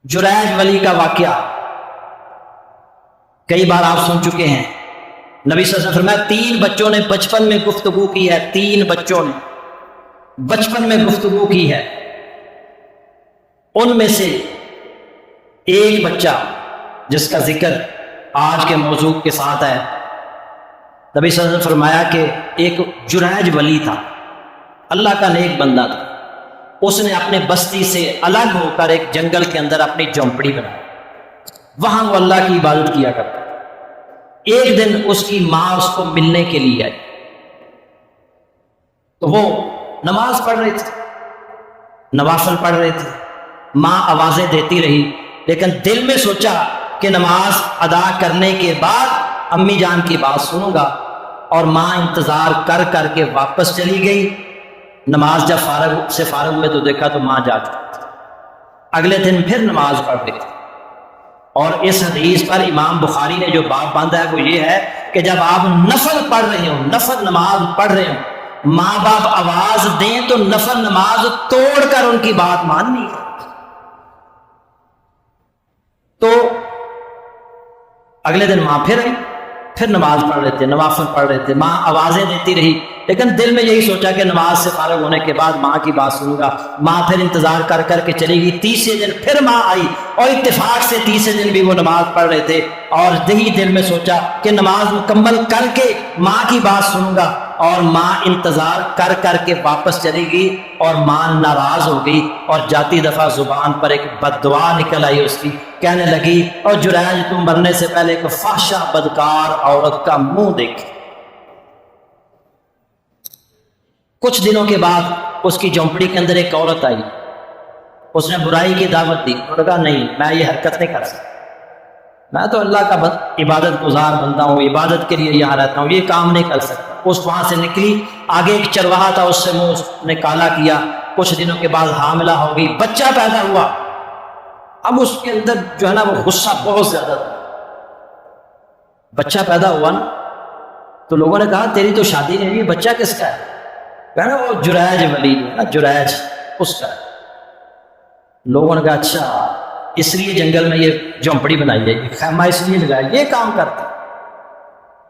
جریج ولی کا واقعہ کئی بار آپ سن چکے ہیں۔ نبی صلی اللہ علیہ وسلم فرمایا 3 بچوں نے بچپن میں گفتگو کی ہے، 3 بچوں نے بچپن میں گفتگو کی ہے، ان میں سے ایک بچہ جس کا ذکر آج کے موضوع کے ساتھ ہے، نبی صلی اللہ علیہ وسلم فرمایا کہ ایک جریج ولی تھا، اللہ کا نیک بندہ تھا، اس نے اپنے بستی سے الگ ہو کر ایک جنگل کے اندر اپنی جھونپڑی بنائی، وہاں وہ اللہ کی عبادت کیا کرتا تھا۔ ایک دن اس کی ماں اس کو ملنے کے لیے آئی، تو وہ نماز پڑھ رہے تھے، نوافل پڑھ رہے تھے، ماں آوازیں دیتی رہی، لیکن دل میں سوچا کہ نماز ادا کرنے کے بعد امی جان کی بات سنوں گا، اور ماں انتظار کر کر کے واپس چلی گئی۔ نماز جب فارغ ہوئے تو دیکھا تو ماں جاگ گئی۔ اگلے دن پھر نماز پڑھ رہے تھے، اور اس حدیث پر امام بخاری نے جو باب باندھا ہے وہ یہ ہے کہ جب آپ نفل پڑھ رہے ہوں، نفل نماز پڑھ رہے ہوں، ماں باپ آواز دیں تو نفل نماز توڑ کر ان کی بات ماننی ہے۔ تو اگلے دن ماں پھر آئی، پھر نماز پڑھ رہے تھے، نوافل پڑھ رہے تھے، ماں آوازیں دیتی رہی، لیکن دل میں یہی سوچا کہ نماز سے فارغ ہونے کے بعد ماں کی بات سنوں گا۔ ماں پھر انتظار کر کر کے چلی گئی۔ تیسرے دن پھر ماں آئی، اور اتفاق سے تیسرے دن بھی وہ نماز پڑھ رہے تھے، اور یہی دل میں سوچا کہ نماز مکمل کر کے ماں کی بات سنوں گا، اور ماں انتظار کر کر کے واپس چلی گئی، اور ماں ناراض ہو گئی، اور جاتی دفعہ زبان پر ایک بد دعا نکل آئی اس کی، کہنے لگی اور جریج تم مرنے سے پہلے ایک فحشہ بدکار عورت کا منہ دیکھ۔ کچھ دنوں کے بعد اس کی جھونپڑی کے اندر ایک عورت آئی، اس نے برائی کی دعوت دی، انہوں نے کہا نہیں میں یہ حرکت نہیں کر سکتا، میں تو اللہ کا عبادت گزار بندہ ہوں، عبادت کے لیے یہاں رہتا ہوں، یہ کام نہیں کر سکتا۔ اس وہاں سے نکلی، آگے ایک چرواہا تھا، اس سے منہ اس نے کالا کیا، کچھ دنوں کے بعد حاملہ ہو گئی، بچہ پیدا ہوا۔ اب اس کے اندر جو ہے نا وہ غصہ بہت زیادہ تھا، بچہ پیدا ہوا نا تو لوگوں نے کہا تیری تو شادی نہیں ہوئی، بچہ کس کا ہے؟ کہنا وہ جریج ولی جو ہے نا، جریج اس کا ہے۔ لوگوں نے کہا اچھا اس لیے جنگل میں یہ جھونپڑی بنائی ہے، یہ خیمہ اس لیے لگایا، یہ کام کرتا۔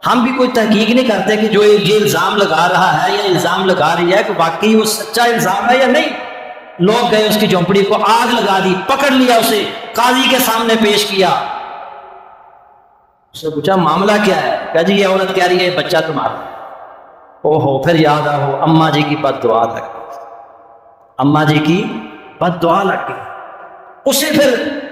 ہم بھی کوئی تحقیق نہیں کرتے کہ جو یہ الزام لگا رہا ہے یا الزام لگا رہی ہے کہ واقعی وہ سچا الزام ہے یا نہیں۔ لوگ گئے اس کی جھونپڑی کو آگ لگا دی، پکڑ لیا اسے، قاضی کے سامنے پیش کیا۔ اس نے پوچھا معاملہ کیا ہے؟ کہا جی یہ عورت کہہ رہی ہے بچہ تمہارا۔ اوہو، پھر یاد آؤ اماں جی کی بد دعا لگ گئی، اماں جی کی بد دعا لگ گئی۔ اسے پھر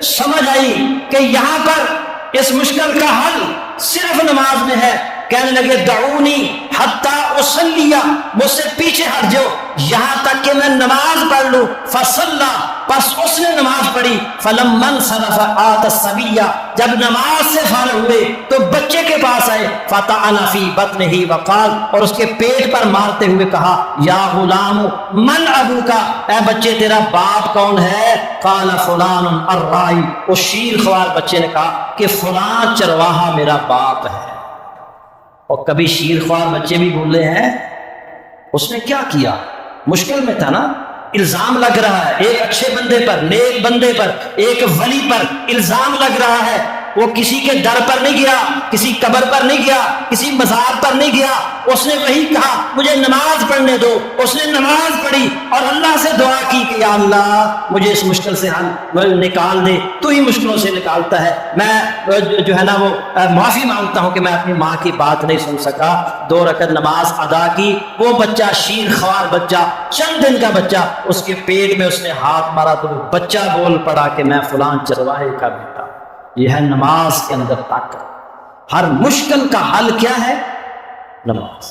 سمجھ آئی کہ یہاں پر اس مشکل کا حل صرف نماز میں ہے۔ کہنے لگے دعونی حتی اصلی، مجھ سے پیچھے ہٹ جاؤ یہاں تک کہ میں نماز پڑھ لوں۔ فصلی، پس اس نے نماز پڑھی۔ فلما انصرف آت الصبی، جب نماز سے فارغ ہوئے تو بچے کے پاس آئے۔ فطعن فی بطنہ وقال، اور اس کے پیٹ پر مارتے ہوئے کہا یا غلام من ابوک، اے بچے تیرا باپ کون ہے؟ قال فلان الراعی، اس شیر خوار بچے نے کہا کہ فلاں چرواہا میرا باپ ہے۔ اور کبھی شیر خوار بچے بھی بولے ہیں۔ اس نے کیا کیا؟ مشکل میں تھا نا، الزام لگ رہا ہے ایک اچھے بندے پر، نیک بندے پر، ایک ولی پر الزام لگ رہا ہے۔ وہ کسی کے در پر نہیں گیا، کسی قبر پر نہیں گیا، کسی مزار پر نہیں گیا، اس نے وہی کہا مجھے نماز پڑھنے دو۔ اس نے نماز پڑھی اور اللہ سے دعا کی کہ یا اللہ مجھے اس مشکل سے حل نکال دے، تو ہی مشکلوں سے نکالتا ہے۔ میں جو ہے نا وہ معافی مانگتا ہوں کہ میں اپنی ماں کی بات نہیں سن سکا۔ 2 رکعت نماز ادا کی۔ وہ بچہ شیر خوار بچہ، چند دن کا بچہ، اس کے پیٹ میں اس نے ہاتھ مارا تو وہ بچہ بول پڑا کہ میں فلاں چرواہے کا بیٹا۔ یہ ہے نماز کے اندر طاقت۔ ہر مشکل کا حل کیا ہے؟ نماز۔